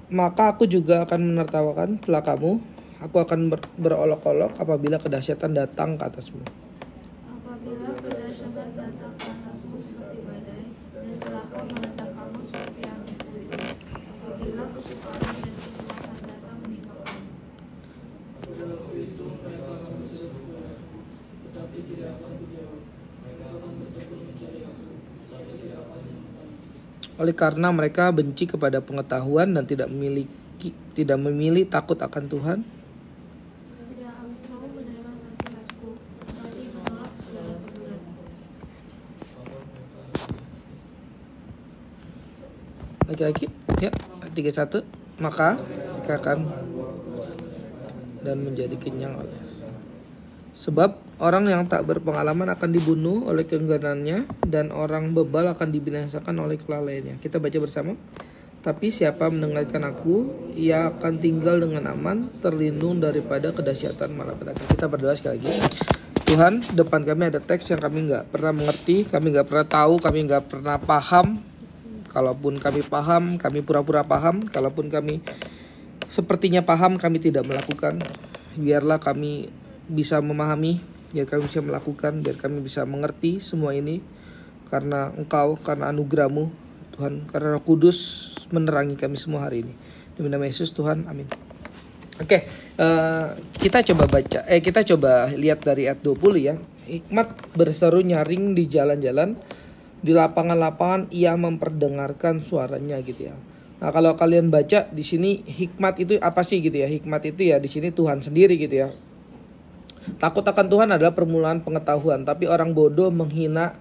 Maka aku juga akan menertawakan celakamu. Aku akan berolok-olok apabila kedahsyatan datang ke atasmu. Apabila kedahsyatan datang ke atasmu seperti badai, dan celaka menentang kamu seperti angin puting. Apabila kesukaran dan kecemasan datang menimpa kamu. Oleh karena mereka benci kepada pengetahuan dan tidak memilih takut akan Tuhan. Tidak mau menerima nasihatku, tetapi menolak segala teguran. Lagi-lagi, ya 31. Maka akan dan menjadi kenyang oleh. Sebab orang yang tak berpengalaman akan dibunuh oleh keengganannya, dan orang bebal akan dibinasakan oleh kelalaiannya. Kita baca bersama. Tapi siapa mendengarkan aku, ia akan tinggal dengan aman, terlindung daripada kedahsyatan malapetaka. Kita berdoa sekali lagi. Tuhan, depan kami ada teks yang kami nggak pernah mengerti, kami nggak pernah tahu, kami nggak pernah paham. Kalaupun kami paham, kami pura-pura paham. Kalaupun kami sepertinya paham, kami tidak melakukan. Biarlah kami bisa memahami, biar kami bisa melakukan, biar kami bisa mengerti semua ini. Karena Engkau, karena anugerah-Mu Tuhan, karena Roh Kudus menerangi kami semua hari ini. Demi nama Yesus Tuhan, amin. Oke, kita coba lihat dari ayat 20 ya. Hikmat berseru nyaring di jalan-jalan, di lapangan-lapangan ia memperdengarkan suaranya gitu ya. Nah, kalau kalian baca di sini hikmat itu apa sih gitu ya? Hikmat itu ya di sini Tuhan sendiri gitu ya. Takut akan Tuhan adalah permulaan pengetahuan, tapi orang bodoh menghina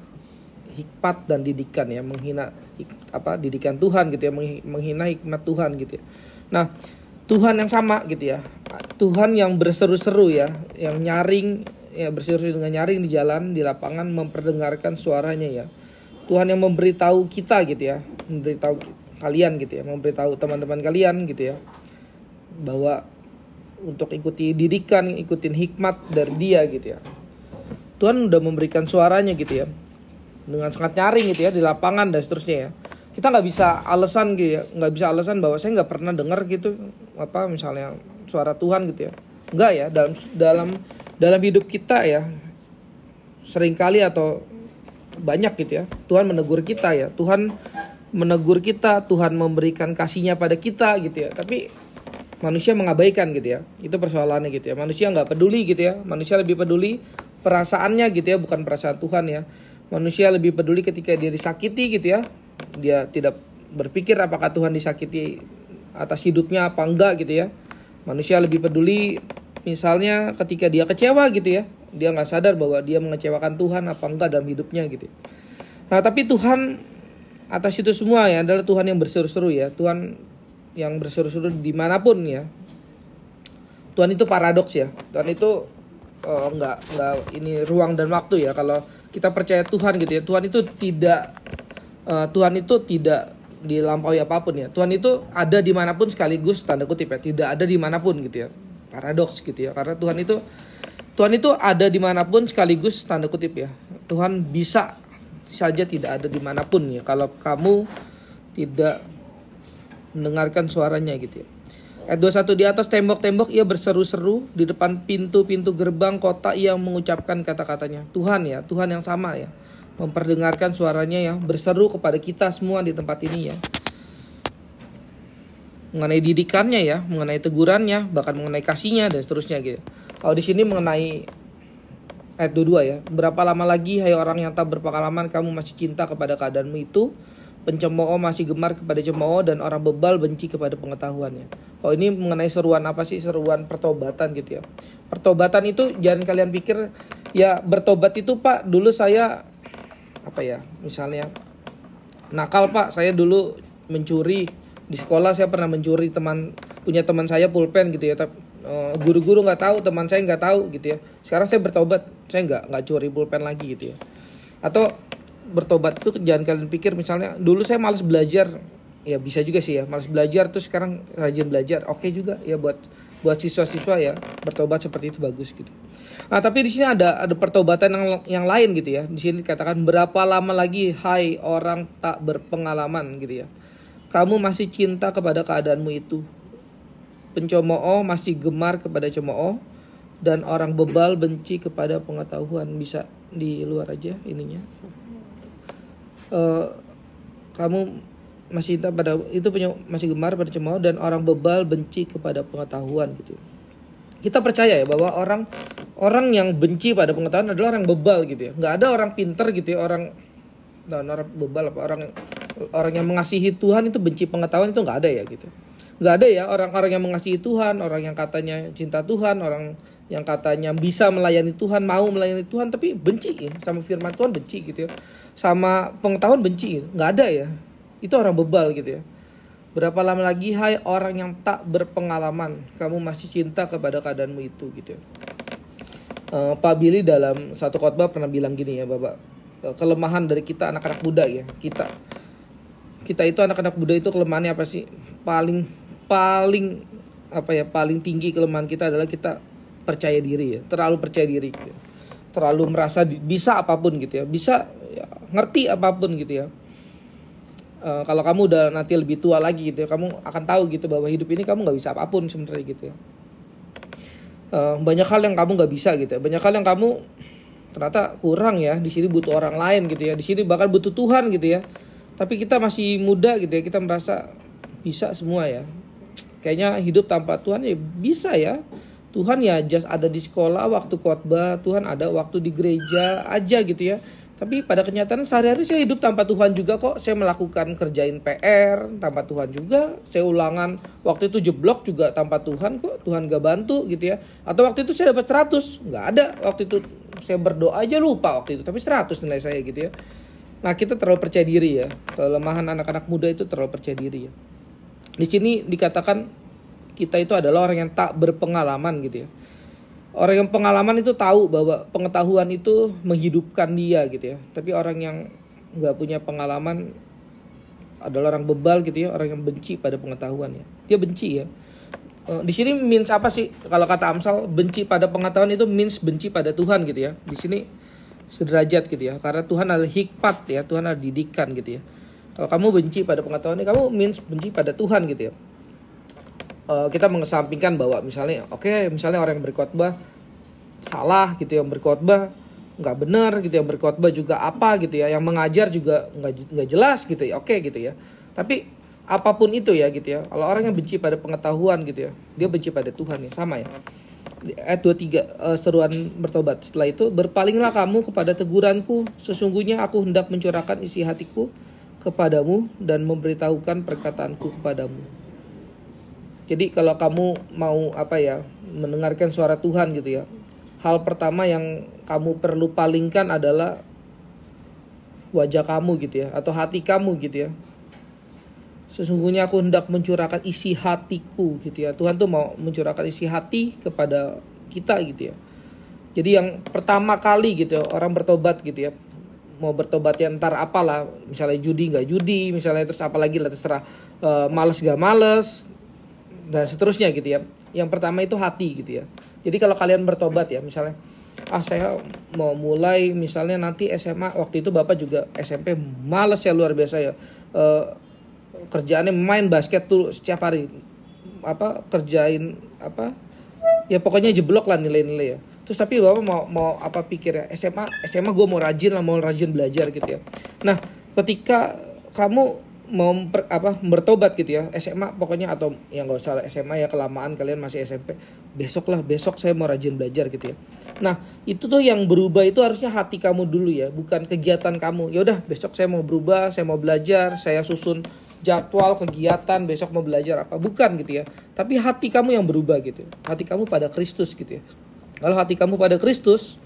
hikmat dan didikan ya, menghina didikan Tuhan gitu ya, menghina hikmat Tuhan gitu ya. Nah, Tuhan yang sama gitu ya. Tuhan yang berseru-seru ya, yang nyaring ya, berseru dengan nyaring di jalan, di lapangan memperdengarkan suaranya ya. Tuhan yang memberitahu kita gitu ya, memberitahu kalian gitu ya, memberitahu teman-teman kalian gitu ya, bahwa untuk ikuti didikan, ikutin hikmat dari Dia gitu ya. Tuhan udah memberikan suaranya gitu ya, dengan sangat nyaring gitu ya, di lapangan dan seterusnya ya. Kita nggak bisa alasan gitu ya, nggak bisa alasan bahwa saya nggak pernah dengar gitu misalnya suara Tuhan gitu ya. Enggak ya, dalam hidup kita ya, seringkali atau banyak gitu ya, Tuhan menegur kita ya, Tuhan menegur kita, Tuhan memberikan kasih-Nya pada kita gitu ya. Tapi manusia mengabaikan gitu ya, itu persoalannya gitu ya. Manusia nggak peduli gitu ya, manusia lebih peduli perasaannya gitu ya, bukan perasaan Tuhan ya. Manusia lebih peduli ketika dia disakiti gitu ya, dia tidak berpikir apakah Tuhan disakiti atas hidupnya apa enggak gitu ya. Manusia lebih peduli misalnya ketika dia kecewa gitu ya, dia nggak sadar bahwa dia mengecewakan Tuhan apa enggak dalam hidupnya gitu. Nah, tapi Tuhan atas itu semua ya adalah Tuhan yang berseru-seru ya, Tuhan yang berseru-seru dimanapun ya. Tuhan itu paradoks ya. Tuhan itu nggak ini ruang dan waktu ya. Kalau kita percaya Tuhan gitu ya, Tuhan itu tidak dilampaui apapun ya. Tuhan itu ada dimanapun sekaligus tanda kutip ya, tidak ada dimanapun gitu ya. Paradoks gitu ya. Karena Tuhan itu ada dimanapun sekaligus tanda kutip ya. Tuhan bisa saja tidak ada dimanapun ya. Kalau kamu tidak mendengarkan suaranya gitu ya. Ayat 21, di atas tembok-tembok ia berseru-seru, di depan pintu-pintu gerbang kota ia mengucapkan kata-katanya. Tuhan ya, Tuhan yang sama ya, memperdengarkan suaranya ya, berseru kepada kita semua di tempat ini ya. Mengenai didikannya ya, mengenai tegurannya, bahkan mengenai kasihnya dan seterusnya gitu. Kalau di sini mengenai ayat 22 ya, berapa lama lagi hai orang yang tak berpengalaman kamu masih cinta kepada keadaanmu itu? Pencemooh masih gemar kepada cemooh dan orang bebal benci kepada pengetahuannya. Kalau ini mengenai seruan apa sih? Seruan pertobatan gitu ya. Pertobatan itu jangan kalian pikir ya bertobat itu Pak, dulu saya misalnya nakal Pak, saya dulu mencuri di sekolah, saya pernah mencuri punya teman saya pulpen gitu ya. Guru-guru nggak tahu, teman saya nggak tahu gitu ya. Sekarang saya bertobat, saya nggak curi pulpen lagi gitu ya. Atau bertobat itu jangan kalian pikir misalnya dulu saya malas belajar, ya bisa juga sih ya, malas belajar terus sekarang rajin belajar, oke juga ya buat siswa-siswa ya, bertobat seperti itu bagus gitu. Nah, tapi di sini ada pertobatan yang lain gitu ya. Di sini dikatakan berapa lama lagi hai orang tak berpengalaman gitu ya. kamu masih cinta kepada keadaanmu itu. Pencemooh masih gemar kepada cemooh, dan orang bebal benci kepada pengetahuan. Bisa di luar aja ininya. Kamu masih cinta pada itu, masih gemar pada cemooh, dan orang bebal benci kepada pengetahuan gitu. Kita percaya ya bahwa orang yang benci pada pengetahuan adalah orang bebal gitu ya. Nggak ada orang pinter gitu ya, orang bebal apa orang yang mengasihi Tuhan itu benci pengetahuan, itu nggak ada ya gitu. Nggak ada ya orang-orang yang mengasihi Tuhan, orang yang katanya cinta Tuhan, orang yang katanya bisa melayani Tuhan, mau melayani Tuhan, tapi benci ya, sama firman Tuhan benci gitu ya, sama pengetahuan benci, nggak ada ya. Itu orang bebal gitu ya. Berapa lama lagi hai orang yang tak berpengalaman, kamu masih cinta kepada keadaanmu itu gitu ya. Pak Billy dalam satu khotbah pernah bilang gini ya, Bapak, kelemahan dari kita anak-anak muda ya, kita itu anak-anak muda itu kelemahannya apa sih? Paling tinggi kelemahan kita adalah kita percaya diri ya, terlalu percaya diri gitu ya. Terlalu merasa bisa apapun gitu ya, bisa ya, ngerti apapun gitu ya. Kalau kamu udah nanti lebih tua lagi gitu ya, kamu akan tahu gitu bahwa hidup ini kamu nggak bisa apapun sebenarnya gitu ya. Banyak hal yang kamu nggak bisa gitu ya, banyak hal yang kamu ternyata kurang ya. Di sini butuh orang lain gitu ya, di sini bahkan butuh Tuhan gitu ya. Tapi kita masih muda gitu ya, kita merasa bisa semua ya. Kayaknya hidup tanpa Tuhan ya bisa ya. Tuhan ya just ada di sekolah waktu khotbah, Tuhan ada waktu di gereja aja gitu ya. Tapi pada kenyataan sehari-hari saya hidup tanpa Tuhan juga kok. Saya melakukan kerjain PR tanpa Tuhan juga. Saya ulangan waktu itu jeblok juga tanpa Tuhan kok. Tuhan gak bantu gitu ya. Atau waktu itu saya dapat 100, gak ada. Waktu itu saya berdoa aja lupa waktu itu, tapi 100 nilai saya gitu ya. Nah, kita terlalu percaya diri ya. Kelemahan anak-anak muda itu terlalu percaya diri ya. Di sini dikatakan kita itu adalah orang yang tak berpengalaman gitu ya. Orang yang pengalaman itu tahu bahwa pengetahuan itu menghidupkan dia gitu ya. Tapi orang yang gak punya pengalaman adalah orang bebal gitu ya, orang yang benci pada pengetahuan ya. Dia benci ya. Di sini means apa sih? Kalau kata Amsal, benci pada pengetahuan itu means benci pada Tuhan gitu ya. Di sini sederajat gitu ya. Karena Tuhan adalah hikmat ya, Tuhan adalah didikan gitu ya. Kalau kamu benci pada pengetahuan, kamu means benci pada Tuhan gitu ya. Kita mengesampingkan bahwa misalnya misalnya orang yang berkhotbah salah gitu, yang berkhotbah nggak benar gitu, yang berkhotbah juga apa gitu ya, yang mengajar juga nggak jelas gitu ya, gitu ya. Tapi apapun itu ya gitu ya, kalau orang yang benci pada pengetahuan gitu ya, dia benci pada Tuhan ya, sama ya. Ayat 23, seruan bertobat. Setelah itu, berpalinglah kamu kepada teguranku, sesungguhnya aku hendak mencurahkan isi hatiku kepadamu dan memberitahukan perkataanku kepadamu. Jadi kalau kamu mau mendengarkan suara Tuhan gitu ya, hal pertama yang kamu perlu palingkan adalah wajah kamu gitu ya, atau hati kamu gitu ya. Sesungguhnya aku hendak mencurahkan isi hatiku gitu ya. Tuhan tuh mau mencurahkan isi hati kepada kita gitu ya. Jadi yang pertama kali gitu ya, orang bertobat gitu ya, mau bertobat ya ntar apalah, misalnya judi gak judi, misalnya terus apalagi lah terserah, males gak males, dan seterusnya gitu ya. Yang pertama itu hati gitu ya. Jadi kalau kalian bertobat ya, misalnya saya mau mulai misalnya nanti SMA, waktu itu Bapak juga SMP males ya luar biasa ya, kerjaannya main basket tuh setiap hari, kerjain ya pokoknya jeblok lah nilai-nilai ya. Terus tapi Bapak mau pikir ya, SMA gue mau rajin belajar gitu ya. Nah, ketika kamu mau bertobat gitu ya, SMA pokoknya, atau yang nggak usah SMA ya, kelamaan kalian masih SMP, besok saya mau rajin belajar gitu ya. Nah, itu tuh yang berubah itu harusnya hati kamu dulu ya, bukan kegiatan kamu. Ya udah, besok saya mau berubah, saya mau belajar, saya susun jadwal kegiatan, besok mau belajar apa, bukan gitu ya. Tapi hati kamu yang berubah gitu, hati kamu pada Kristus gitu ya. Kalau hati kamu pada Kristus,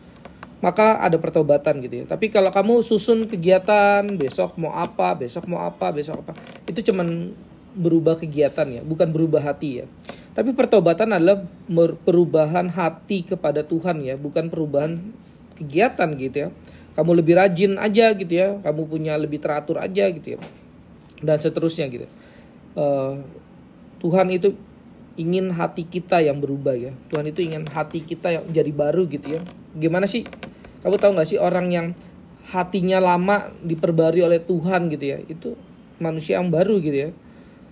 maka ada pertobatan gitu ya. Tapi kalau kamu susun kegiatan, besok mau apa, itu cuman berubah kegiatan ya, bukan berubah hati ya. Tapi pertobatan adalah perubahan hati kepada Tuhan ya, bukan perubahan kegiatan gitu ya. Kamu lebih rajin aja gitu ya, kamu punya lebih teratur aja gitu ya, dan seterusnya gitu. Tuhan itu ingin hati kita yang berubah ya. Tuhan itu ingin hati kita yang jadi baru gitu ya. Gimana sih? Kamu tahu gak sih orang yang hatinya lama diperbarui oleh Tuhan gitu ya, itu manusia yang baru gitu ya.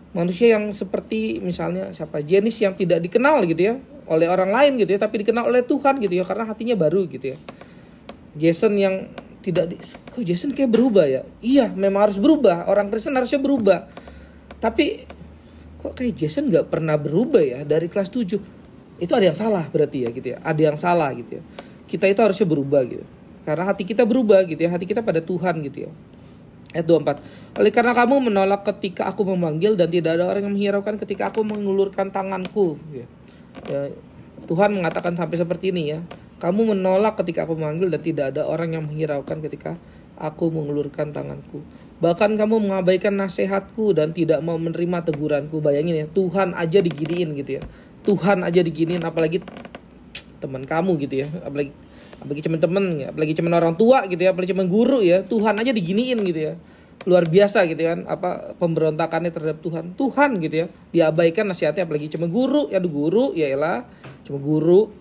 Manusia yang seperti misalnya siapa, Jenis yang tidak dikenal gitu ya oleh orang lain gitu ya, tapi dikenal oleh Tuhan gitu ya, karena hatinya baru gitu ya. Jason yang tidak kok Jason kayak berubah ya? Iya, memang harus berubah. Orang Kristen harusnya berubah. Tapi kok kayak Jason nggak pernah berubah ya dari kelas 7? Itu ada yang salah berarti ya gitu ya. Ada yang salah gitu ya. Kita itu harusnya berubah gitu. Karena hati kita berubah gitu ya. Hati kita pada Tuhan gitu ya. Ayat 24. Oleh karena kamu menolak ketika aku memanggil dan tidak ada orang yang menghiraukan ketika aku mengulurkan tanganku. Ya, Tuhan mengatakan sampai seperti ini ya. Kamu menolak ketika aku memanggil dan tidak ada orang yang menghiraukan ketika aku mengulurkan tanganku. Bahkan kamu mengabaikan nasihatku dan tidak mau menerima teguranku. Bayangin ya, Tuhan aja diginiin gitu ya. Tuhan aja diginiin, apalagi teman kamu gitu ya. Apalagi teman-teman ya, apalagi cuman orang tua gitu ya, apalagi cuman guru ya. Tuhan aja diginiin gitu ya. Luar biasa gitu kan, pemberontakannya terhadap Tuhan. Tuhan gitu ya, diabaikan nasihatnya, apalagi cuma guru. Ya guru, ya elah, cuma guru.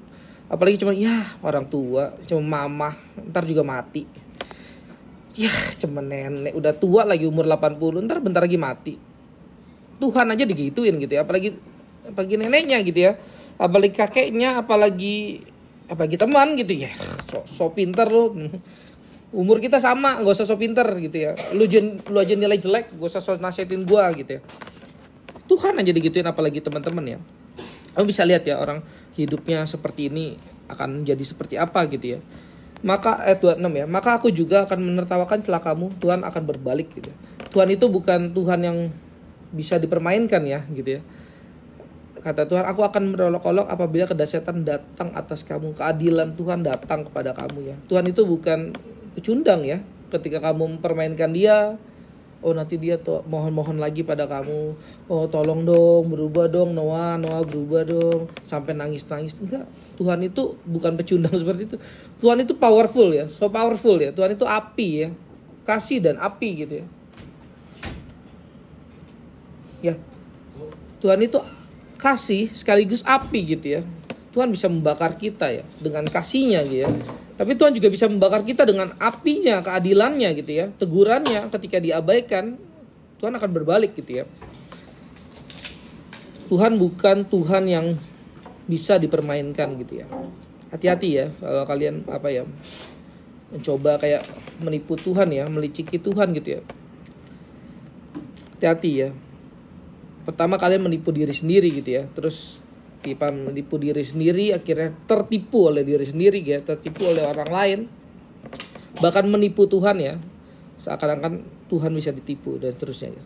Apalagi cuma ya orang tua, cuma mama, ntar juga mati. Ya cuma nenek, udah tua lagi umur 80, ntar bentar lagi mati. Tuhan aja digituin gitu ya, apalagi neneknya gitu ya. Apalagi kakeknya, apalagi teman gitu ya. So pinter lu. Umur kita sama, gak usah so pinter gitu ya. Lu aja nilai jelek, gak usah so nasihatin gua gitu ya. Tuhan aja digituin, apalagi teman-teman ya. Kamu bisa lihat ya, orang hidupnya seperti ini akan jadi seperti apa gitu ya. Maka ayat 26 ya, maka aku juga akan menertawakan celakamu. Tuhan akan berbalik gitu. Tuhan itu bukan Tuhan yang bisa dipermainkan ya gitu ya. Kata Tuhan, aku akan berolok-olok apabila kedahsyatan datang atas kamu. Keadilan Tuhan datang kepada kamu ya. Tuhan itu bukan pecundang ya. Ketika kamu mempermainkan dia, oh nanti dia tuh mohon-mohon lagi pada kamu. Oh tolong dong, berubah dong Noah berubah dong. Sampai nangis-nangis. Enggak, Tuhan itu bukan pecundang seperti itu. Tuhan itu powerful ya, so powerful ya. Tuhan itu api ya, kasih dan api gitu ya. Ya, Tuhan itu kasih sekaligus api gitu ya. Tuhan bisa membakar kita ya dengan kasihnya gitu ya. Tapi Tuhan juga bisa membakar kita dengan apinya, keadilannya gitu ya. Tegurannya ketika diabaikan, Tuhan akan berbalik gitu ya. Tuhan bukan Tuhan yang bisa dipermainkan gitu ya. Hati-hati ya kalau kalian mencoba kayak menipu Tuhan ya, meliciki Tuhan gitu ya. Hati-hati ya. Pertama kalian menipu diri sendiri gitu ya. Terus menipu diri sendiri, akhirnya tertipu oleh diri sendiri ya, tertipu oleh orang lain, bahkan menipu Tuhan ya, seakan-akan Tuhan bisa ditipu dan seterusnya ya.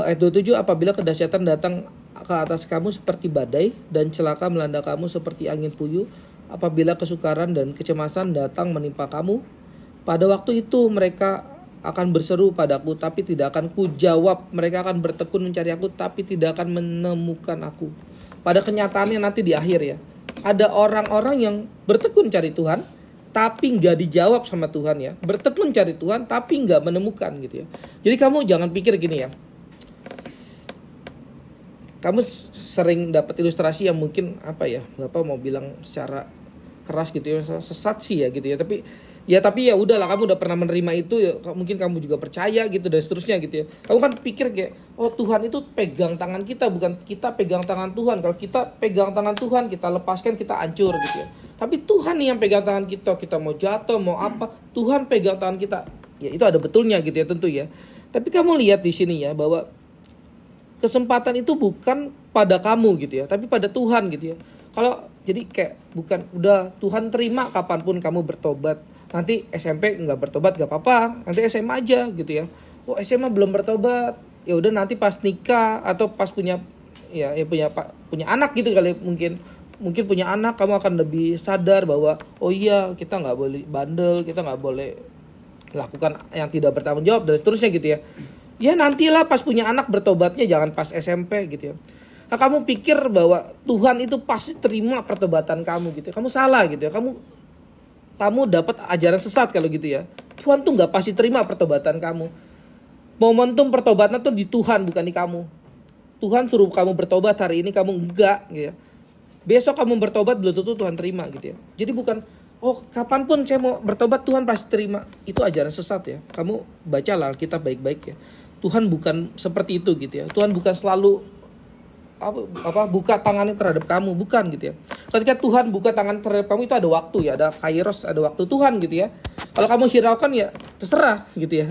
Ayat 27, apabila kedahsyatan datang ke atas kamu seperti badai dan celaka melanda kamu seperti angin puyuh, apabila kesukaran dan kecemasan datang menimpa kamu, pada waktu itu mereka akan berseru padaku tapi tidak akan kujawab. Mereka akan bertekun mencari aku tapi tidak akan menemukan aku. Pada kenyataannya nanti di akhir ya, ada orang-orang yang bertekun cari Tuhan tapi gak dijawab sama Tuhan ya. Bertekun cari Tuhan tapi gak menemukan gitu ya. Jadi kamu jangan pikir gini ya, kamu sering dapat ilustrasi yang mungkin Bapak mau bilang secara keras gitu ya, sesat sih ya gitu ya. Tapi ya udahlah, kamu udah pernah menerima itu ya, mungkin kamu juga percaya gitu dan seterusnya gitu ya. Kamu kan pikir kayak, oh Tuhan itu pegang tangan kita, bukan kita pegang tangan Tuhan. Kalau kita pegang tangan Tuhan, kita lepaskan, kita hancur gitu ya. Tapi Tuhan nih yang pegang tangan kita mau jatuh, mau apa, Tuhan pegang tangan kita. Ya itu ada betulnya gitu ya tentu ya. Tapi kamu lihat di sini ya, bahwa kesempatan itu bukan pada kamu gitu ya, tapi pada Tuhan gitu ya. Kalau jadi kayak bukan udah Tuhan terima kapanpun kamu bertobat. Nanti SMP nggak bertobat gak apa-apa, nanti SMA aja gitu ya. Oh SMA belum bertobat, ya udah nanti pas nikah atau pas punya anak gitu kali, mungkin punya anak kamu akan lebih sadar bahwa oh iya kita nggak boleh bandel, kita nggak boleh lakukan yang tidak bertanggung jawab dan seterusnya gitu ya. Ya nantilah pas punya anak bertobatnya, jangan pas SMP gitu ya. Nah kamu pikir bahwa Tuhan itu pasti terima pertobatan kamu gitu ya. Kamu salah gitu ya. Kamu dapat ajaran sesat kalau gitu ya. Tuhan tuh gak pasti terima pertobatan kamu. Momentum pertobatan tuh di Tuhan, bukan di kamu. Tuhan suruh kamu bertobat hari ini, kamu enggak gitu ya. Besok kamu bertobat belum tentu Tuhan terima gitu ya. Jadi bukan, oh kapanpun saya mau bertobat Tuhan pasti terima. Itu ajaran sesat ya. Kamu bacalah Alkitab baik-baik ya. Tuhan bukan seperti itu gitu ya. Tuhan bukan selalu buka tangannya terhadap kamu, bukan gitu ya. Ketika Tuhan buka tangan terhadap kamu itu ada waktu ya, ada kairos, ada waktu Tuhan gitu ya. Kalau kamu hiraukan ya terserah gitu ya.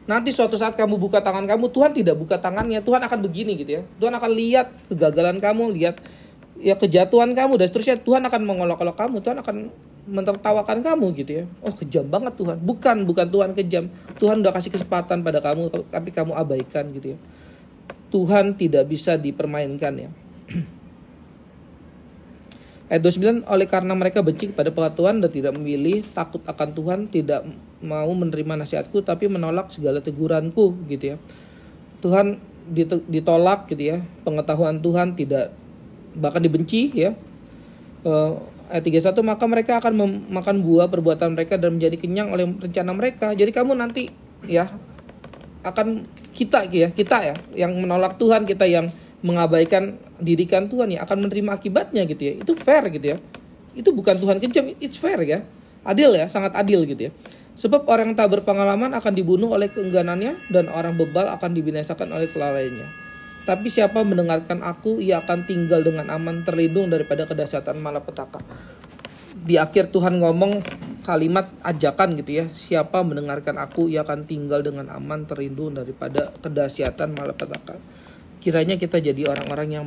Nanti suatu saat kamu buka tangan kamu, Tuhan tidak buka tangannya, Tuhan akan begini gitu ya. Tuhan akan lihat kegagalan kamu, lihat ya kejatuhan kamu dan seterusnya. Tuhan akan mengolok-olok kamu, Tuhan akan mentertawakan kamu gitu ya. Oh, kejam banget Tuhan. Bukan Tuhan kejam. Tuhan udah kasih kesempatan pada kamu tapi kamu abaikan gitu ya. Tuhan tidak bisa dipermainkan ya. Ayat 29, oleh karena mereka benci kepada pengetahuan dan tidak memilih takut akan Tuhan, tidak mau menerima nasihatku tapi menolak segala teguranku gitu ya. Tuhan ditolak gitu ya. Pengetahuan Tuhan tidak, bahkan dibenci ya. Ayat 31, maka mereka akan memakan buah perbuatan mereka dan menjadi kenyang oleh rencana mereka. Jadi kamu nanti ya akan kita ya yang menolak Tuhan, kita yang mengabaikan didikan Tuhan ya akan menerima akibatnya gitu ya. Itu fair gitu ya. Itu bukan Tuhan kejam, it's fair ya. Adil ya, sangat adil gitu ya. Sebab orang yang tak berpengalaman akan dibunuh oleh keengganannya dan orang bebal akan dibinasakan oleh kelalaiannya. Tapi siapa mendengarkan aku, ia akan tinggal dengan aman, terlindung daripada kedahsyatan malapetaka. Di akhir Tuhan ngomong kalimat ajakan gitu ya. Siapa mendengarkan aku, ia akan tinggal dengan aman, terlindung daripada kedahsyatan malapetaka. Kiranya kita jadi orang-orang yang